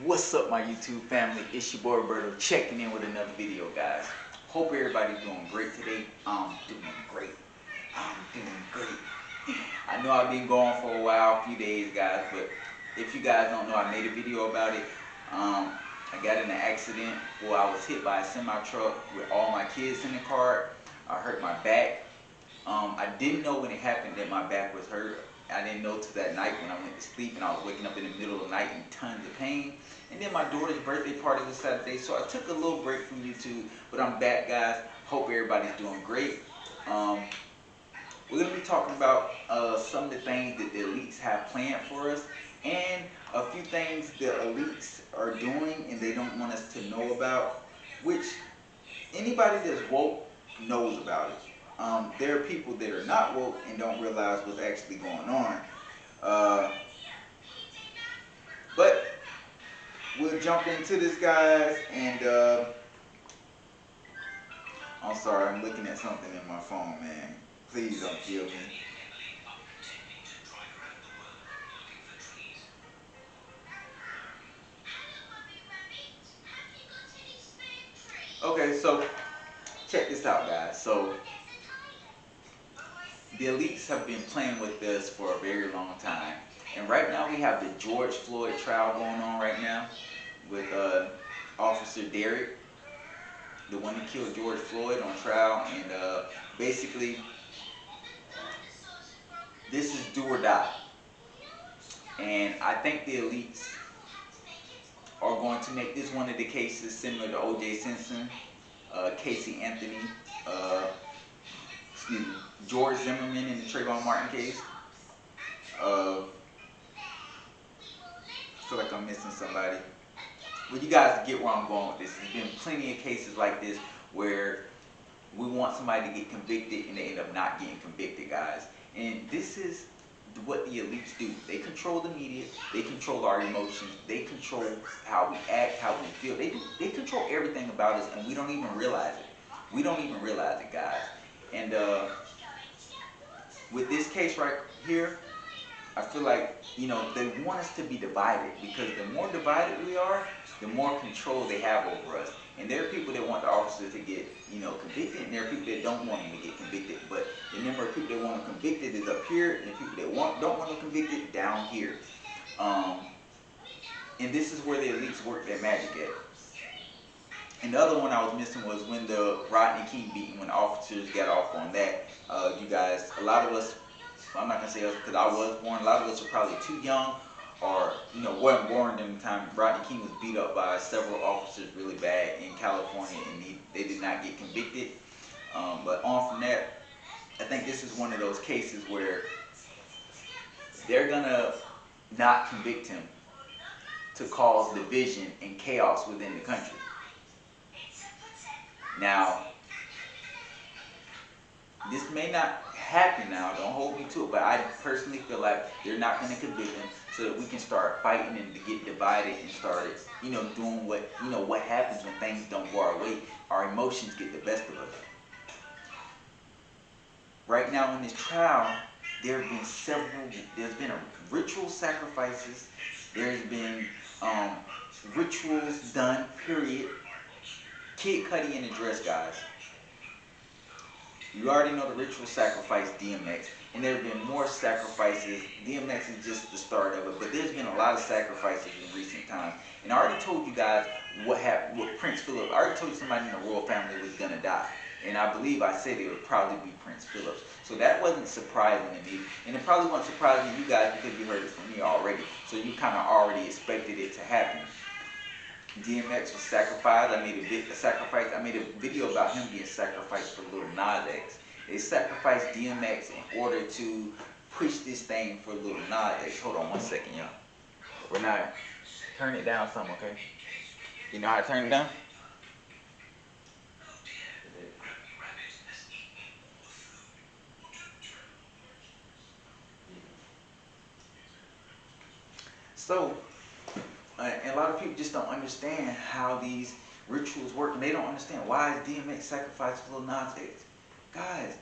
What's up, my YouTube family? It's your boy Roberto checking in with another video, guys. Hope everybody's doing great today. I'm doing great. I'm doing great. I know I've been gone for a while, a few days, guys, but if you guys don't know, I made a video about it. I got in an accident where I was hit by a semi-truck with all my kids in the car. I hurt my back. I didn't know when it happened that my back was hurt. I didn't know till that night when I went to sleep and I was waking up in the middle of the night in tons of pain. And then my daughter's birthday party was Saturday, so I took a little break from YouTube, but I'm back, guys. Hope everybody's doing great. We're going to be talking about some of the things that the elites have planned for us and a few things the elites are doing and they don't want us to know about, which anybody that's woke knows about it. There are people that are not woke and don't realize what's actually going on. But we'll jump into this, guys, and I'm sorry, I'm looking at something in my phone, man. Please don't kill me. Okay, so check this out, guys. So the elites have been playing with this for a very long time. And right now we have the George Floyd trial going on right now with Officer Derek, the one that killed George Floyd, on trial. And basically, this is do or die. And I think the elites are going to make this one of the cases similar to O.J. Simpson, Casey Anthony, George Zimmerman in the Trayvon Martin case. I feel like I'm missing somebody. But you guys get where I'm going with this. There's been plenty of cases like this where we want somebody to get convicted and they end up not getting convicted, guys. And this is what the elites do. They control the media. They control our emotions. They control how we act, how we feel. They control everything about us, and we don't even realize it. We don't even realize it, guys. And with this case right here, I feel like, they want us to be divided, because the more divided we are, the more control they have over us. And there are people that want the officers to get, convicted, and there are people that don't want them to get convicted. But the number of people that want them convicted is up here, and the people that don't want them convicted down here. And this is where the elites work their magic at. And the other one I was missing was when the Rodney King beating, when the officers got off on that. You guys, a lot of us, I'm not going to say us because I was born, a lot of us are probably too young or, weren't born during the time Rodney King was beat up by several officers really bad in California, and they did not get convicted. But on from that, I think this is one of those cases where they're going to not convict him to cause division and chaos within the country. Now, this may not happen now, don't hold me to it, but I personally feel like they're not going to convict him so that we can start fighting and to get divided and start, doing what happens when things don't go our way. Our emotions get the best of us. Right now in this trial, there's been ritual sacrifices, there's been rituals done, period. Kid Cudi in the dress, guys. You already know the ritual sacrifice DMX, and there have been more sacrifices. DMX is just the start of it, but there's been a lot of sacrifices in recent times. And I already told you guys what happened with Prince Philip. I already told you somebody in the royal family was gonna die, and I believe I said it would probably be Prince Philip. So that wasn't surprising to me, and it probably wasn't surprising to you guys because you heard it from me already. So you kind of already expected it to happen. DMX was sacrificed. I made a video about him being sacrificed for Lil Nas X. They sacrificed DMX in order to push this thing for Lil Nas X. Hold on one second, y'all. We're not. Turn it down some, okay? You know how to turn it down? So, and a lot of people just don't understand how these rituals work, and they don't understand why is DMX sacrificed for Lil Nas X. Guys,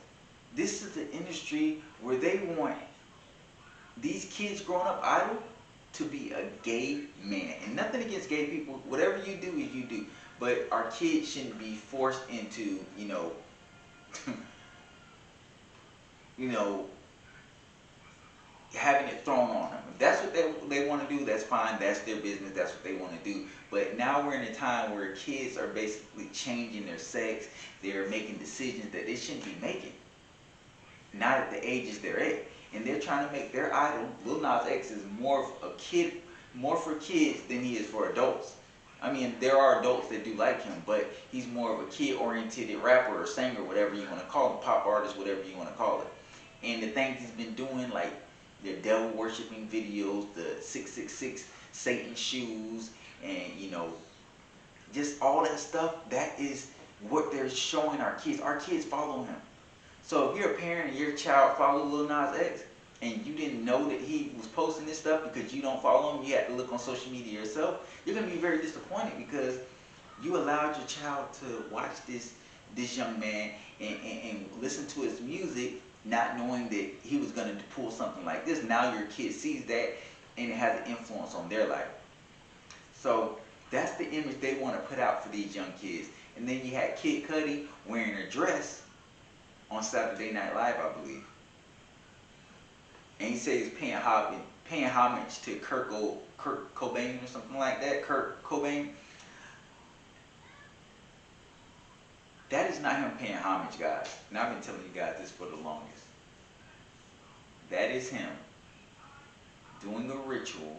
this is the industry where they want these kids growing up idle to be a gay man. And nothing against gay people. Whatever you do is you do. But our kids shouldn't be forced into, you know, having it thrown on them. If that's what they want to do, that's fine. That's their business. That's what they want to do. But now we're in a time where kids are basically changing their sex. They're making decisions that they shouldn't be making. Not at the ages they're at. And they're trying to make their idol, Lil Nas X, is more for kids than he is for adults. I mean, there are adults that do like him, but he's more of a kid-oriented rapper or singer, whatever you want to call him, pop artist, whatever you want to call it. And the things he's been doing, like the devil worshiping videos, the 666 Satan shoes, and just all that stuff, that is what they're showing our kids. Our kids follow him. So if you're a parent and your child follows Lil Nas X, and you didn't know that he was posting this stuff because you don't follow him, you had to look on social media yourself, you're going to be very disappointed because you allowed your child to watch this young man and listen to his music, not knowing that he was going to pull something like this. Now your kid sees that and it has an influence on their life. So that's the image they want to put out for these young kids. And then you had Kid Cudi wearing a dress on Saturday Night Live, I believe. And he said he's paying homage to Kurt Cobain or something like that. Kurt Cobain. That is not him paying homage, guys. And I've been telling you guys this for the longest. That is him doing a ritual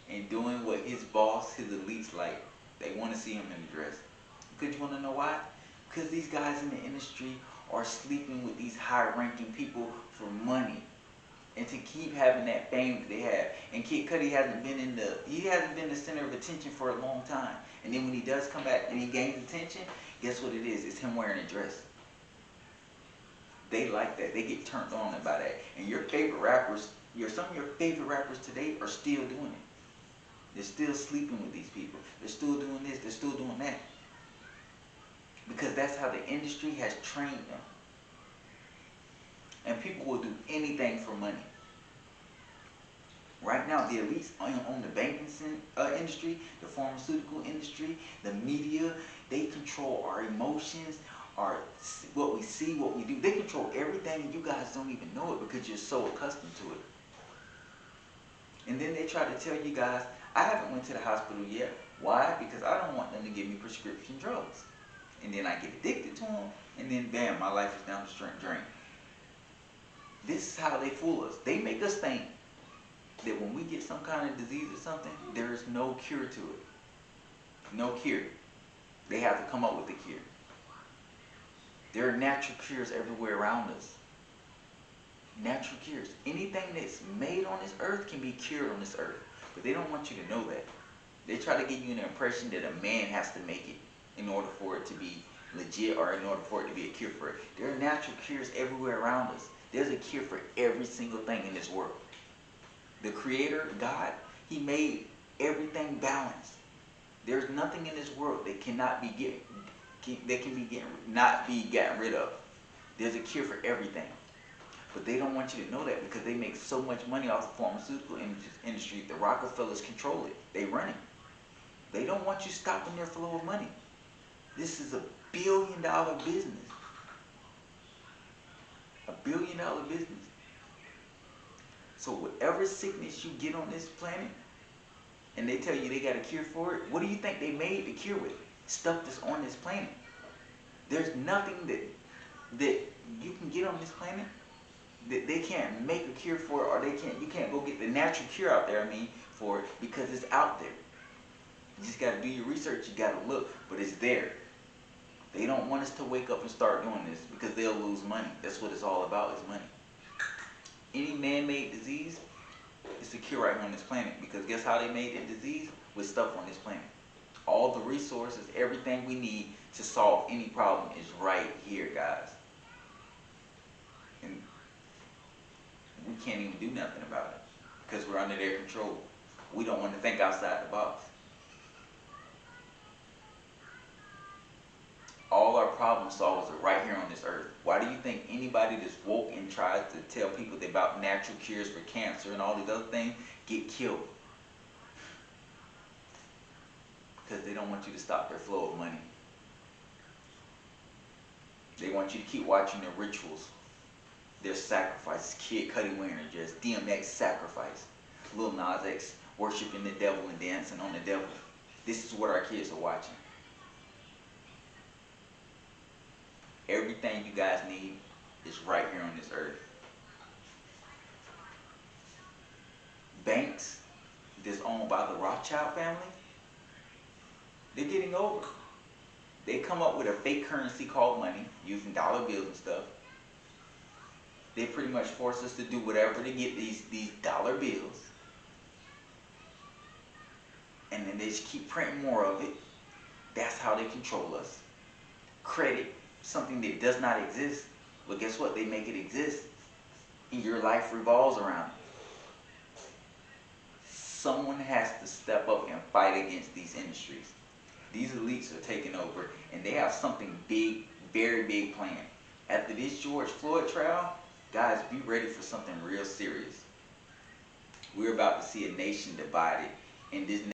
and doing what his boss, his elites like. They want to see him in a dress. Because you want to know why? Because these guys in the industry are sleeping with these high-ranking people for money. And to keep having that fame that they have. And Kid Cudi hasn't been the center of attention for a long time. And then when he does come back and he gains attention, guess what it is? It's him wearing a dress. They like that. They get turned on by that. And your favorite rappers, some of your favorite rappers today are still doing it. They're still sleeping with these people. They're still doing this. They're still doing that. Because that's how the industry has trained them. And people will do anything for money. Right now, the elites own the banking industry, the pharmaceutical industry, the media. They control our emotions, what we see, what we do. They control everything, and you guys don't even know it because you're so accustomed to it. And then they try to tell you guys, I haven't went to the hospital yet. Why? Because I don't want them to give me prescription drugs. And then I get addicted to them, and then bam, my life is down the drain. This is how they fool us. They make us think that when we get some kind of disease or something, there is no cure to it. No cure. They have to come up with a cure. There are natural cures everywhere around us. Natural cures. Anything that's made on this earth can be cured on this earth. But they don't want you to know that. They try to give you an impression that a man has to make it in order for it to be legit or in order for it to be a cure for it. There are natural cures everywhere around us. There's a cure for every single thing in this world. The Creator, God, He made everything balanced. There's nothing in this world that cannot be gotten rid of. There's a cure for everything. But they don't want you to know that because they make so much money off the pharmaceutical industry. The Rockefellers control it. They run it. They don't want you stopping their flow of money. This is $1 billion business. $1 billion business. So whatever sickness you get on this planet, and they tell you they got a cure for it, what do you think they made the cure with? Stuff that's on this planet. There's nothing that you can get on this planet that they can't make a cure for, or you can't go get the natural cure out there, for it, because it's out there. You just got to do your research, you got to look, but it's there. They don't want us to wake up and start doing this because they'll lose money. That's what it's all about, is money. Any man-made disease is a cure right here on this planet, because guess how they made that disease? With stuff on this planet. All the resources, everything we need to solve any problem is right here, guys. And we can't even do nothing about it because we're under their control. We don't want to think outside the box. All our problem solvers are right here on this earth. Why do you think anybody that's woke and tries to tell people about natural cures for cancer and all these other things get killed? because they don't want you to stop their flow of money. They want you to keep watching their rituals, their sacrifices. Kid Cudi wearing a dress, DMX sacrifice, Lil Nas X worshiping the devil and dancing on the devil. This is what our kids are watching. Everything you guys need is right here on this earth. Banks that's owned by the Rothschild family, they're getting over. They come up with a fake currency called money using dollar bills and stuff. They pretty much force us to do whatever to get these dollar bills. And then they just keep printing more of it. That's how they control us. Credit, something that does not exist. But guess what? They make it exist. And your life revolves around it. Someone has to step up and fight against these industries. These elites are taking over, and they have something big, very big planned. After this George Floyd trial, guys, be ready for something real serious. We're about to see a nation divided, and this